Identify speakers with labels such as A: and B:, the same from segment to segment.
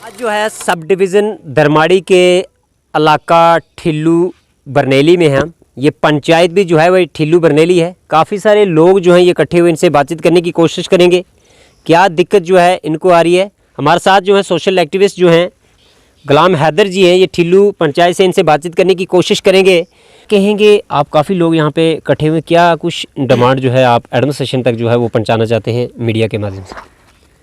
A: आज जो है सब डिवीज़न दरमाड़ी के इलाका ठिल्लू बरनेली में हैं। ये पंचायत भी जो है वही ठिल्लू बरनेली है। काफ़ी सारे लोग जो हैं ये इकट्ठे हुए इनसे बातचीत करने की कोशिश करेंगे, क्या दिक्कत जो है इनको आ रही है। हमारे साथ जो है सोशल एक्टिविस्ट जो हैं गुलाम हैदर जी हैं, ये ठिल्लू पंचायत से इनसे बातचीत करने की कोशिश करेंगे। कहेंगे आप काफ़ी लोग यहाँ पे इकट्ठे हुए, क्या कुछ डिमांड जो है आप एडमिनिस्ट्रेशन तक जो है वो पहुँचाना चाहते हैं मीडिया के माध्यम से।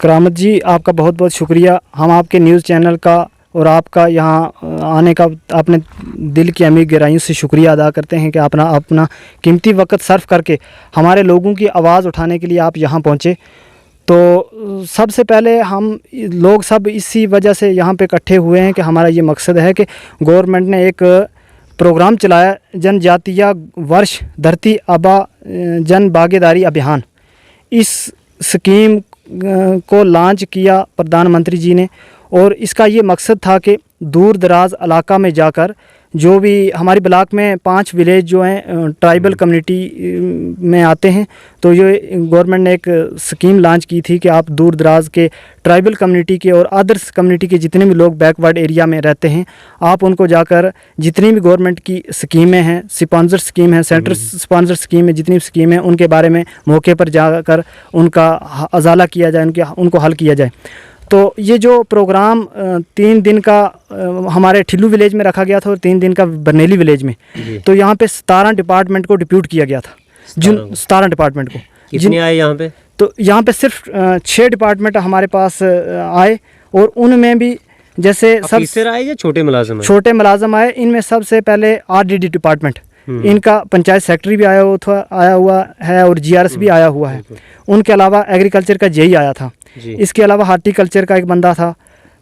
B: करामत जी, आपका बहुत बहुत शुक्रिया। हम आपके न्यूज़ चैनल का और आपका यहाँ आने का अपने दिल की अमीर गहराइयों से शुक्रिया अदा करते हैं कि अपना कीमती वक्त सर्फ करके हमारे लोगों की आवाज़ उठाने के लिए आप यहाँ पहुँचे। तो सबसे पहले हम लोग सब इसी वजह से यहाँ पे इकट्ठे हुए हैं कि हमारा ये मकसद है कि गवर्नमेंट ने एक प्रोग्राम चलाया, जनजातीय वर्ष धरती आबा जन भागीदारी अभियान। इस स्कीम को लॉन्च किया प्रधानमंत्री जी ने और इसका ये मकसद था कि दूर दराज इलाका में जाकर जो भी हमारी ब्लॉक में 5 विलेज जो हैं ट्राइबल कम्युनिटी में आते हैं, तो ये गवर्नमेंट ने एक स्कीम लॉन्च की थी कि आप दूर दराज के ट्राइबल कम्युनिटी के और अदर्स कम्युनिटी के जितने भी लोग बैकवर्ड एरिया में रहते हैं, आप उनको जाकर जितनी भी गवर्नमेंट की स्कीमें हैं, स्पॉन्सर स्कीम है, सेंटर स्पॉन्सर स्कीम है, जितनी भी स्कीम है उनके बारे में मौके पर जाकर उनका अजाला किया जाए, उनको हल किया जाए। तो ये जो प्रोग्राम 3 दिन का हमारे ठिल्लू विलेज में रखा गया था और 3 दिन का बरनेली विलेज में, तो यहाँ पे 17 डिपार्टमेंट को डिप्यूट किया गया था। 17 डिपार्टमेंट को
A: कितने आए यहाँ पे?
B: तो यहाँ पे सिर्फ 6 डिपार्टमेंट हमारे पास आए और उनमें भी जैसे
A: सब आए या छोटे
B: मुलाजम आए। इनमें सबसे पहले RDD डिपार्टमेंट, इनका पंचायत सेक्रेटरी भी आया हुआ है और GRS भी आया हुआ है। उनके अलावा एग्रीकल्चर का JE आया था। इसके अलावा हार्टिकल्चर का एक बंदा था,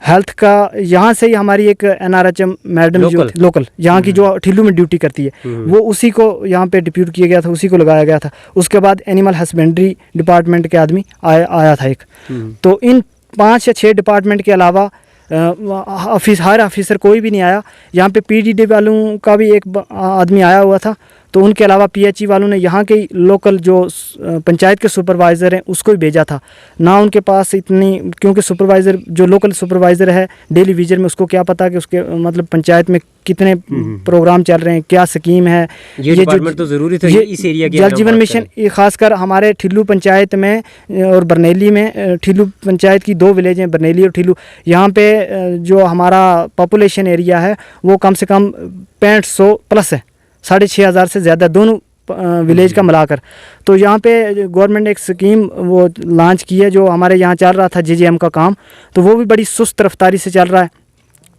B: हेल्थ का यहाँ से ही हमारी एक NRHM मैडम जो लोकल यहाँ की जो ठिल्लू में ड्यूटी करती है, वो उसी को यहाँ पे डिप्यूट किया गया था, उसी को लगाया गया था। उसके बाद एनिमल हस्बेंड्री डिपार्टमेंट के आदमी आया था एक। तो इन 5 या 6 डिपार्टमेंट के अलावा हर ऑफिसर कोई भी नहीं आया। यहाँ पे PDD वालों का भी एक आदमी आया हुआ था। तो उनके अलावा PHE वालों ने यहाँ के लोकल जो पंचायत के सुपरवाइज़र हैं उसको भी भेजा था ना। उनके पास इतनी, क्योंकि सुपरवाइज़र जो लोकल सुपरवाइज़र है डेली विजन में, उसको क्या पता कि उसके मतलब पंचायत में कितने प्रोग्राम चल रहे हैं, क्या स्कीम है।
A: ये डिपार्टमेंट तो ज़रूरी था इस एरिया के।
B: जल जीवन मिशन खासकर हमारे ठिल्लू पंचायत में और बरनेली में, ठिल्लू पंचायत की 2 विलेज हैं, बरनेली और ठिल्लू। यहाँ पे जो हमारा पॉपुलेशन एरिया है वो कम से कम 6500 प्लस है, 6500 से ज़्यादा दोनों विलेज का मिलाकर। तो यहाँ पे गवर्नमेंट ने एक स्कीम वो लॉन्च की है। जो हमारे यहाँ चल रहा था JJM का काम, तो वो भी बड़ी सुस्त रफ्तारी से चल रहा है।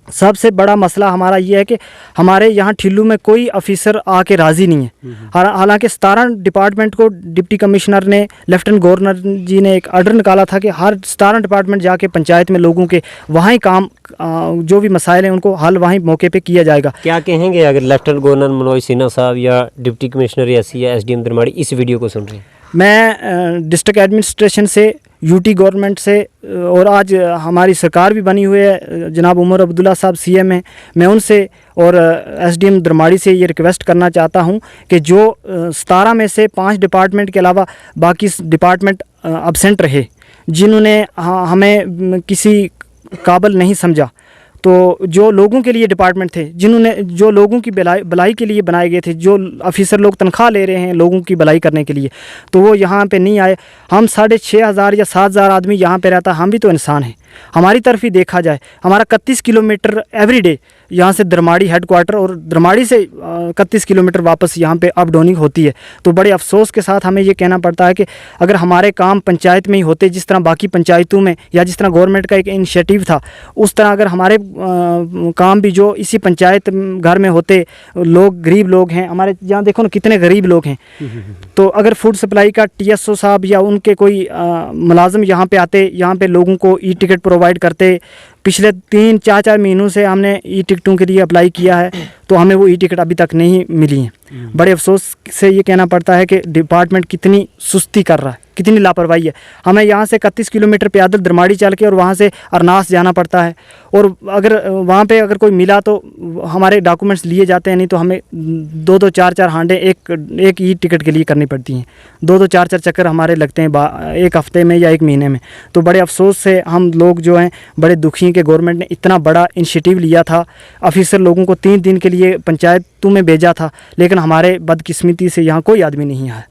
B: सबसे बड़ा मसला हमारा ये है कि हमारे यहाँ ठिल्लू में कोई ऑफिसर आके राज़ी नहीं है। हालांकि 17 डिपार्टमेंट को डिप्टी कमिश्नर ने, लेफ्टिनेंट गवर्नर जी ने एक ऑर्डर निकाला था कि हर 17 डिपार्टमेंट जाके पंचायत में लोगों के वहाँ ही काम, जो भी मसाइल हैं उनको हल वहीं मौके पे किया जाएगा।
A: क्या कहेंगे अगर लेफ्टिनेंट गवर्नर मनोज सिन्हा साहब या डिप्टी कमिश्नर या SDM दरमाड़ी इस वीडियो को सुन रहे हैं? मैं डिस्ट्रिक्ट एडमिनिस्ट्रेशन से, UT गवर्नमेंट से, और आज हमारी सरकार भी बनी हुई है, जनाब उमर अब्दुल्ला साहब CM हैं, मैं उनसे और SDM दरमाड़ी से ये रिक्वेस्ट करना चाहता हूँ कि जो 17 में से 5 डिपार्टमेंट के अलावा बाकी डिपार्टमेंट अब्सेंट रहे, जिन्होंने हमें किसी काबिल नहीं समझा, तो जो लोगों के लिए डिपार्टमेंट थे, जो लोगों की भलाई के लिए बनाए गए थे, जो ऑफिसर लोग तनख्वाह ले रहे हैं लोगों की भलाई करने के लिए, तो वो यहाँ पे नहीं आए। हम 6500 या 7000 आदमी यहाँ पे रहता, हम भी तो इंसान हैं। हमारी तरफ ही देखा जाए, हमारा 31 किलोमीटर एवरीडे यहाँ से दरमाड़ी हेडक्वार्टर और दरमाड़ी से 31 किलोमीटर वापस यहाँ पे अप डाउनिंग होती है। तो बड़े अफसोस के साथ हमें ये कहना पड़ता है कि अगर हमारे काम पंचायत में ही होते, जिस तरह बाकी पंचायतों में या जिस तरह गवर्नमेंट का एक इनिशिएटिव था, उस तरह अगर हमारे काम भी जो इसी पंचायत घर में होते, लोग गरीब लोग हैं हमारे यहाँ, देखो ना कितने गरीब लोग हैं। तो अगर फूड सप्लाई का TSO साहब या उनके कोई मुलाजिम यहाँ पे आते, यहाँ पे लोगों को E-टिकट प्रोवाइड करते। पिछले 3-4 महीनों से हमने E-टिकटों के लिए अप्लाई किया है, तो हमें वो E-टिकट अभी तक नहीं मिली हैं।
B: बड़े अफसोस से ये कहना पड़ता है कि डिपार्टमेंट कितनी सुस्ती कर रहा है, कितनी लापरवाही है। हमें यहाँ से 31 किलोमीटर पैदल दरमाड़ी चल के और वहाँ से अरनास जाना पड़ता है, और अगर वहाँ पे अगर कोई मिला तो हमारे डॉक्यूमेंट्स लिए जाते हैं, नहीं तो हमें 2-2 4-4 हांडे एक ई टिकट के लिए करनी पड़ती हैं। 2-2 4-4 चक्कर हमारे लगते हैं एक हफ्ते में या एक महीने में। तो बड़े अफसोस से हम लोग जो हैं बड़े दुखी हैं कि गवर्नमेंट ने इतना बड़ा इनिशिएटिव लिया था, ऑफिसर लोगों को 3 दिन के लिए पंचायतों में भेजा था, लेकिन हमारे बदकिस्मती से यहाँ कोई आदमी नहीं आया।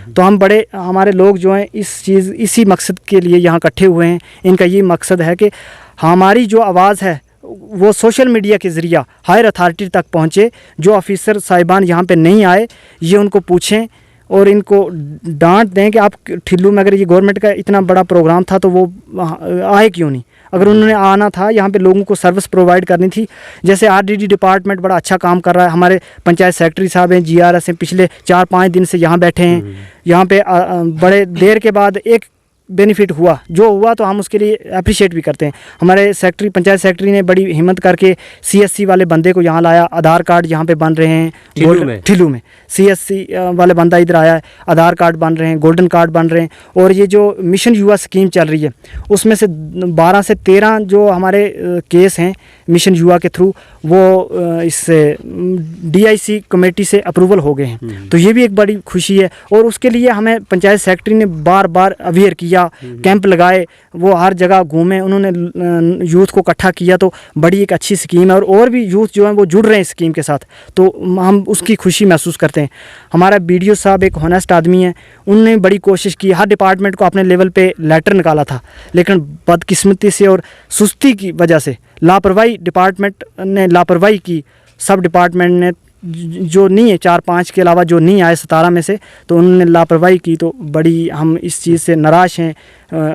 B: तो हम बड़े, हमारे लोग जो हैं इसी मकसद के लिए यहाँ इकट्ठे हुए हैं। इनका ये मकसद है कि हमारी जो आवाज़ है वो सोशल मीडिया के ज़रिया हायर अथॉरिटी तक पहुँचे। जो ऑफिसर साहिबान यहाँ पे नहीं आए, ये उनको पूछें और इनको डांट दें कि आप ठिल्लू में अगर ये गवर्नमेंट का इतना बड़ा प्रोग्राम था तो वो आए क्यों नहीं। अगर उन्होंने आना था, यहाँ पे लोगों को सर्विस प्रोवाइड करनी थी। जैसे आरडीडी डिपार्टमेंट बड़ा अच्छा काम कर रहा है, हमारे पंचायत सेक्रेटरी साहब हैं, जीआरएस हैं, पिछले 4-5 दिन से यहाँ बैठे हैं। यहाँ पे बड़े देर के बाद एक बेनिफिट हुआ, जो हुआ तो हम उसके लिए अप्रिशिएट भी करते हैं। हमारे सेक्रेटरी, पंचायत सेक्रेटरी ने बड़ी हिम्मत करके सीएससी वाले बंदे को यहाँ लाया। आधार कार्ड यहाँ पे बन रहे हैं ठिल्लू में सीएससी वाले बंदा इधर आया है, आधार कार्ड बन रहे हैं, गोल्डन कार्ड बन रहे हैं। और ये जो मिशन युवा स्कीम चल रही है उसमें से 12 से 13 जो हमारे केस हैं मिशन युवा के थ्रू, वो इससे डीआईसी कमेटी से अप्रूवल हो गए हैं। तो ये भी एक बड़ी खुशी है। और उसके लिए हमें पंचायत सेक्रेटरी ने बार बार अवेयर किया, कैंप लगाए, वो हर जगह घूमे, उन्होंने यूथ को इकट्ठा किया। तो बड़ी एक अच्छी स्कीम है और भी यूथ जो है वो जुड़ रहे हैं स्कीम के साथ, तो हम उसकी खुशी महसूस करते हैं। हमारा बीडीओ साहब एक होनेस्ट आदमी है, उनने बड़ी कोशिश की, हर डिपार्टमेंट को अपने लेवल पे लेटर निकाला था, लेकिन बदकिस्मती से और सुस्ती की वजह से लापरवाही, डिपार्टमेंट ने लापरवाही की। सब डिपार्टमेंट ने जो नहीं है, 4-5 के अलावा जो नहीं आए 17 में से, तो उन्होंने लापरवाही की। तो बड़ी हम इस चीज़ से नाराज़ हैं,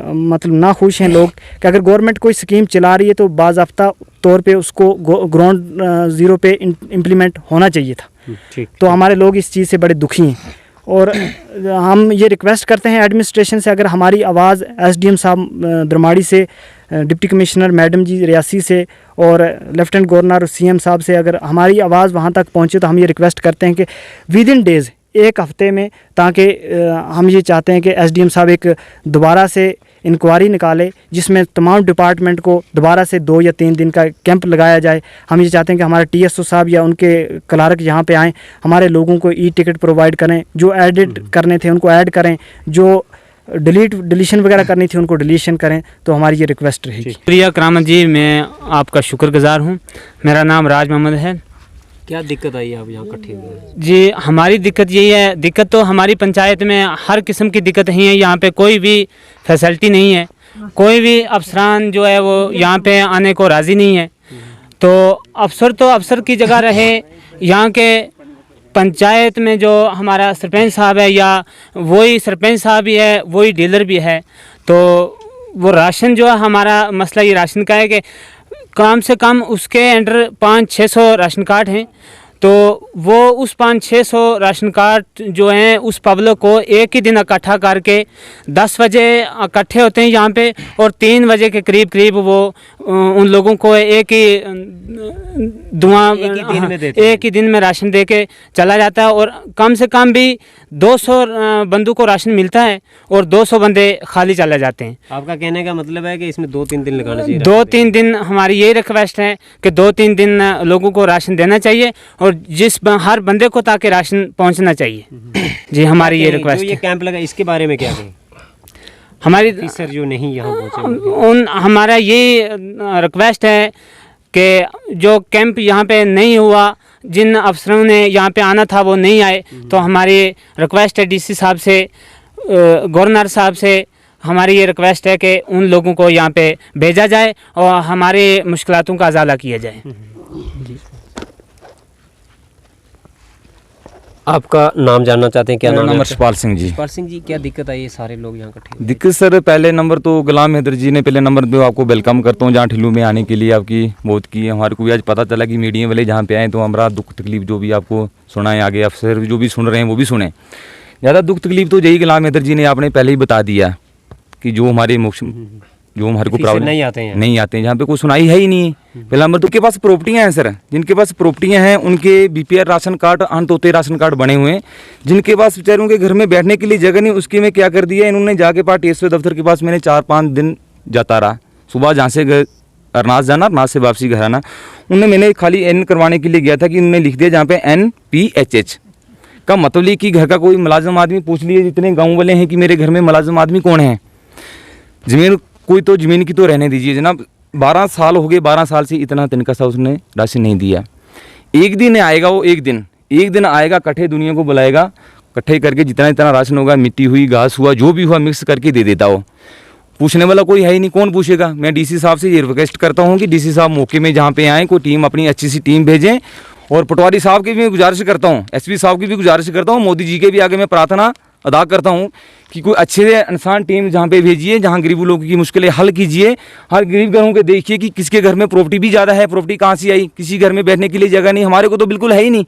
B: मतलब नाखुश हैं लोग कि अगर गवर्नमेंट कोई स्कीम चला रही है तो बाज़ाब्ता तौर पे उसको ग्राउंड ज़ीरो पे इम्प्लीमेंट होना चाहिए था। तो हमारे लोग इस चीज़ से बड़े दुखी हैं और हम ये रिक्वेस्ट करते हैं एडमिनिस्ट्रेशन से, अगर हमारी आवाज़ एसडीएम साहब दरमाड़ी से, डिप्टी कमिश्नर मैडम जी रियासी से और लेफ्टिनेंट गवर्नर और सीएम साहब से अगर हमारी आवाज़ वहाँ तक पहुँचे, तो हम ये रिक्वेस्ट करते हैं कि विद इन डेज़, एक हफ़्ते में, ताकि हम ये चाहते हैं कि एसडीएम साहब एक दोबारा से इंक्वायरी निकाले जिसमें तमाम डिपार्टमेंट को दोबारा से 2 या 3 दिन का कैंप लगाया जाए। हम ये चाहते हैं कि हमारे टीएसओ साहब या उनके क्लार्क यहाँ पे आएँ, हमारे लोगों को ई टिकट प्रोवाइड करें, जो एडिट करने थे उनको ऐड करें, जो डिलीशन वगैरह करनी थी उनको डिलीशन करें। तो हमारी ये रिक्वेस्ट रहेगी।
C: प्रिया करामत जी, मैं आपका शुक्रगुजार हूँ। मेरा नाम राज मोहम्मद है।
A: क्या दिक्कत आई, आप यहाँ इकट्ठे हुए?
C: जी, हमारी दिक्कत यही है, दिक्कत तो हमारी पंचायत में हर किस्म की दिक्कत ही है। यहाँ पे कोई भी फैसिलिटी नहीं है, कोई भी अफसरान जो है वो यहाँ पे आने को राज़ी नहीं है। तो अफसर की जगह रहे, यहाँ के पंचायत में जो हमारा सरपंच साहब है, या वही सरपंच साहब भी है, वही डीलर भी है। तो वो राशन जो है, हमारा मसला ये राशन का है कि कम से कम उसके अंडर 500-600 राशन कार्ड हैं। तो वो उस 500-600 राशन कार्ड जो हैं उस पब्लिक को एक ही दिन इकट्ठा करके 10 बजे इकट्ठे होते हैं यहाँ पे, और 3 बजे के करीब वो उन लोगों को एक ही दिन में राशन दे के चला जाता है। और कम से कम भी 200 बंदों को राशन मिलता है और 200 बंदे खाली चले जाते हैं।
A: आपका कहने का मतलब है कि इसमें 2-3 दिन लगाना चाहिए?
C: 2-3 दिन हमारी यही रिक्वेस्ट है कि 2-3 दिन लोगों को राशन देना चाहिए, और हर बंदे को ताकि राशन पहुंचना चाहिए। जी, हमारी ये रिक्वेस्ट है।
A: ये कैंप लगा, इसके बारे में क्या कहें?
C: हमारी
A: ऑफिसर जो नहीं यहाँ पहुँचे,
C: हमारा ये रिक्वेस्ट है कि जो कैंप यहाँ पे नहीं हुआ, जिन अफसरों ने यहाँ पे आना था वो नहीं आए, तो हमारी रिक्वेस्ट है डीसी साहब से, गवर्नर साहब से, हमारी ये रिक्वेस्ट है कि उन लोगों को यहाँ पे भेजा जाए और हमारे मुश्किलातों का अजाला किया जाए।
A: आपका नाम जानना चाहते हैं? क्या नाम है?
D: अमरपाल सिंह जी।
A: अमरपाल सिंह जी, क्या दिक्कत आई है? सारे लोग यहाँ इकट्ठे?
D: दिक्कत सर, पहले नंबर तो गुलाम हैदर जी ने पहले नंबर पे आपको वेलकम करता हूँ जहाँ ठिल्लू में आने के लिए आपकी बहुत की। हमारे को भी आज पता चला कि मीडिया वाले जहाँ पे आए, तो हमारा दुख तकलीफ जो भी आपको सुनाए, आगे अफसर जो भी सुन रहे हैं वो भी सुने। ज़्यादा दुख तकलीफ तो यही गुलाम हैदर जी ने आपने पहले ही बता दिया कि जो हमारे जो हमारे को
A: ऑफिसर
D: प्रॉब्लम
A: नहीं आते हैं।
D: नहीं आते हैं, जहाँ पे कोई सुनाई है ही नहीं। पहला नंबर तो उनके पास प्रॉपर्टियाँ हैं सर, जिनके पास प्रॉपर्टियाँ हैं उनके BPR ration card, Antyodaya ration card बने हुए हैं। जिनके पास बेचारों के घर में बैठने के लिए जगह नहीं, उसके में क्या कर दिया इन्होंने, जाके पास टीएसपी दफ्तर के पास मैंने 4-5 दिन जाता रहा। सुबह जहाँ से अरनास जाना, अरनास से वापसी घर आना, उनने मैंने खाली एन करवाने के लिए गया था कि उन्होंने लिख दिया जहाँ पे NPHH का मतलब ये कि घर का कोई मुलाजिम आदमी पूछ लिए जितने गाँव वाले हैं कि मेरे घर में मुलाजिम आदमी कौन है। ज़मीन कोई तो ज़मीन की तो रहने दीजिए जनाब, 12 साल हो गए, 12 साल से इतना तिनका सा उसने राशि नहीं दिया। एक दिन आएगा वो, एक दिन आएगा, कट्ठे दुनिया को बुलाएगा, कट्ठे करके जितना राशन होगा, मिट्टी हुई, घास हुआ, जो भी हुआ मिक्स करके दे देता हो। पूछने वाला कोई है ही नहीं, कौन पूछेगा। मैं डीसी साहब से ये रिक्वेस्ट करता हूँ कि डीसी साहब मौके में जहाँ पे आएँ, कोई टीम अपनी अच्छी सी टीम भेजें। और पटवारी साहब की भी गुजारिश करता हूँ, एसपी साहब की भी गुजारिश करता हूँ, मोदी जी के भी आगे मैं प्रार्थना अदा करता हूँ कि कोई अच्छे इंसान टीम जहाँ पे भेजिए, जहाँ गरीब लोगों की मुश्किलें हल कीजिए। हर गरीब घरों के देखिए कि किसके घर में प्रॉपर्टी भी ज़्यादा है, प्रॉपर्टी कहाँ से आई, किसी घर में बैठने के लिए जगह नहीं, हमारे को तो बिल्कुल है ही नहीं।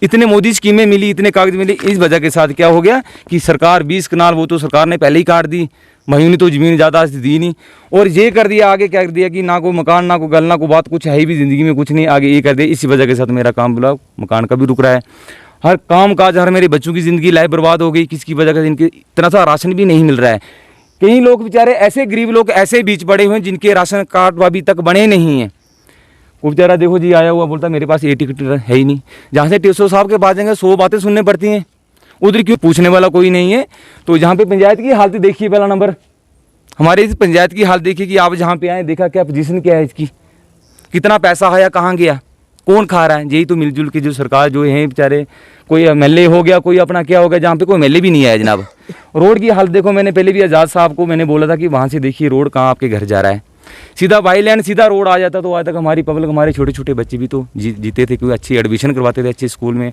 D: इतने मोदी स्कीमें मिली, इतने कागज मिले, इस वजह के साथ क्या हो गया कि सरकार 20 कनाल वो तो सरकार ने पहले ही काट दी, मयूं ने तो ज़मीन ज़्यादा दी नहीं। और ये कर दिया आगे, क्या कर दिया कि ना कोई मकान, ना कोई गल, ना कोई बात, कुछ है ही भी ज़िंदगी में कुछ नहीं, आगे ये कर दिया। इसी वजह के साथ मेरा काम बोला मकान का भी रुक रहा है, हर काम काज, हर मेरे बच्चों की ज़िंदगी लाइफ बर्बाद हो गई। किसकी वजह से, इनके इतना सा राशन भी नहीं मिल रहा है। कई लोग बेचारे ऐसे गरीब लोग ऐसे बीच पड़े हुए हैं जिनके राशन कार्ड अभी तक बने नहीं हैं। वो बेचारा देखो जी आया हुआ बोलता मेरे पास ये टिकट है ही नहीं। जहाँ से टीएसओ साहब के पास जाएंगे 100 बातें सुनने पड़ती हैं, उधर क्यों पूछने वाला कोई नहीं है। तो जहाँ पे पंचायत की हालत देखिए, पहला नंबर हमारे इस पंचायत की हालत देखिए कि आप जहाँ पे आए, देखा क्या पोजीशन क्या है इसकी, कितना पैसा आया, कहाँ गया, कौन खा रहा है। यही तो मिलजुल के जो सरकार जो है बेचारे, कोई एमएलए हो गया, कोई अपना क्या हो गया, जहाँ पे कोई एमएलए भी नहीं आया जनाब। रोड की हालत देखो, मैंने पहले भी आज़ाद साहब को मैंने बोला था कि वहाँ से देखिए रोड कहाँ आपके घर जा रहा है, सीधा बाई लैंड सीधा रोड आ जाता। तो आज तक हमारी पब्लिक, हमारे छोटे छोटे बच्चे भी तो जीते थे, क्योंकि अच्छी एडमिशन करवाते थे अच्छे स्कूल में।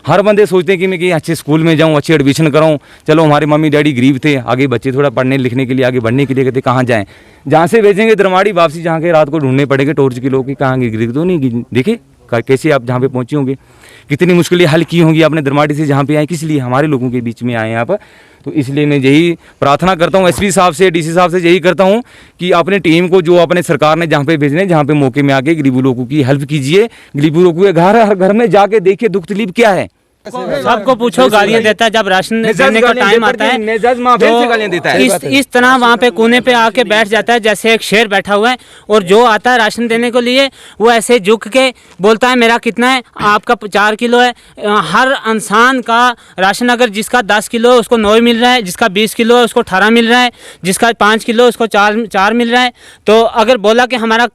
D: हर बंदे सोचते हैं कि मैं कहीं अच्छे स्कूल में जाऊँ, अच्छी एडमिशन कराऊँ। चलो हमारे मम्मी डैडी गरीब थे, आगे बच्चे थोड़ा पढ़ने लिखने के लिए, आगे बढ़ने के लिए कहते कहाँ जाएँ, जहाँ से भेजेंगे दरमाड़ी वापसी, जहाँ के रात को ढूंढने पड़ेंगे टॉर्च के लोग कि कहाँ गिर तो नहीं। देखिए कैसे आप जहाँ पे पहुँचे होंगे, कितनी मुश्किलें हल की होंगी आपने दरमाड़ी से जहाँ पे आए, किस लिए, हमारे लोगों के बीच में आए आप। तो इसलिए मैं यही प्रार्थना करता हूँ एसपी साहब से, डीसी साहब से यही करता हूँ कि अपने टीम को जो अपने सरकार ने जहाँ पे भेजने, जहाँ पे मौके में आके गरीबों लोगों की हेल्प कीजिए। गरीबों लोगों के हर घर में जाके देखिए दुख तकलीफ क्या है।
C: सबको पूछो, गालियां देता है जब राशन देने का टाइम आता है तो इस तरह वहाँ पे कोने पे आके बैठ जाता है जैसे एक शेर बैठा हुआ है। और जो आता है राशन देने के लिए वो ऐसे झुक के बोलता है मेरा कितना है, आपका 4 किलो है। हर इंसान का राशन अगर जिसका 10 किलो है उसको 9 मिल रहा है, जिसका 20 किलो है उसको 18 मिल रहा है, जिसका 5 किलो उसको 4 मिल रहा है। तो अगर बोला कि हमारा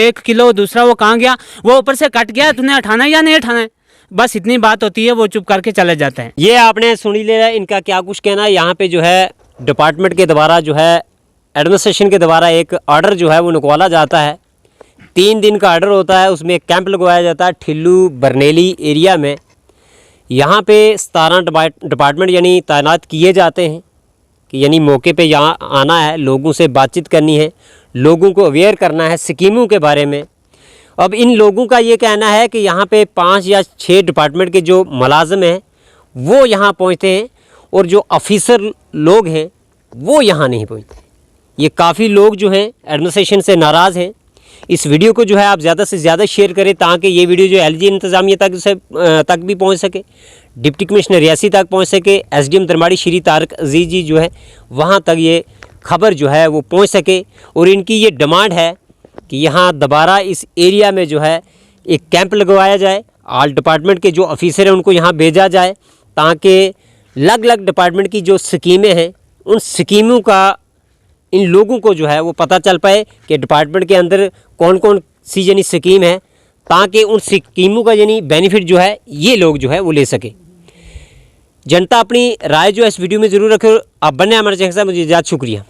C: 1 किलो दूसरा वो कहाँ गया, वो ऊपर से कट गया, तूने उठाना है या नहीं उठाना है, बस इतनी बात होती है, वो चुप करके चले जाते हैं।
A: ये आपने सुन लिया इनका क्या कुछ कहना है। यहाँ पे जो है डिपार्टमेंट के द्वारा जो है एडमिनिस्ट्रेशन के द्वारा एक ऑर्डर जो है वो निकाला जाता है। 3 दिन का ऑर्डर होता है, उसमें एक कैंप लगवाया जाता है ठिल्लू बरनेली एरिया में। यहाँ पे 17 डिपार्टमेंट यानी तैनात किए जाते हैं कि यानी मौके पे यहाँ आना है, लोगों से बातचीत करनी है, लोगों को अवेयर करना है स्कीमों के बारे में। अब इन लोगों का ये कहना है कि यहाँ पे 5 या 6 डिपार्टमेंट के जो मुलाजिम हैं वो यहाँ पहुँचते हैं और जो ऑफिसर लोग हैं वो यहाँ नहीं पहुँचते। ये काफ़ी लोग जो हैं एडमिनिस्ट्रेशन से नाराज़ हैं। इस वीडियो को जो है आप ज़्यादा से ज़्यादा शेयर करें ताकि ये वीडियो जो एलजी इंतज़ामिया तक भी पहुँच सके, डिप्टी कमिश्नर रियासी तक पहुँच सके, एसडीएम दरमाड़ी श्री तारक अजीज़ जी जो है वहाँ तक ये खबर जो है वो पहुँच सके। और इनकी ये डिमांड है कि यहाँ दोबारा इस एरिया में जो है एक कैंप लगवाया जाए, ऑल डिपार्टमेंट के जो ऑफिसर हैं उनको यहाँ भेजा जाए ताकि अलग अलग डिपार्टमेंट की जो स्कीमें हैं उन स्कीमों का इन लोगों को जो है वो पता चल पाए कि डिपार्टमेंट के अंदर कौन कौन सी यानी स्कीम है, ताकि उन स्कीमों का यानी बेनिफिट जो है ये लोग जो है वो ले सके। जनता अपनी राय जो है इस वीडियो में ज़रूर रखे। आप बने हमारे चैनल से, मुझे ज़्यादा शुक्रिया।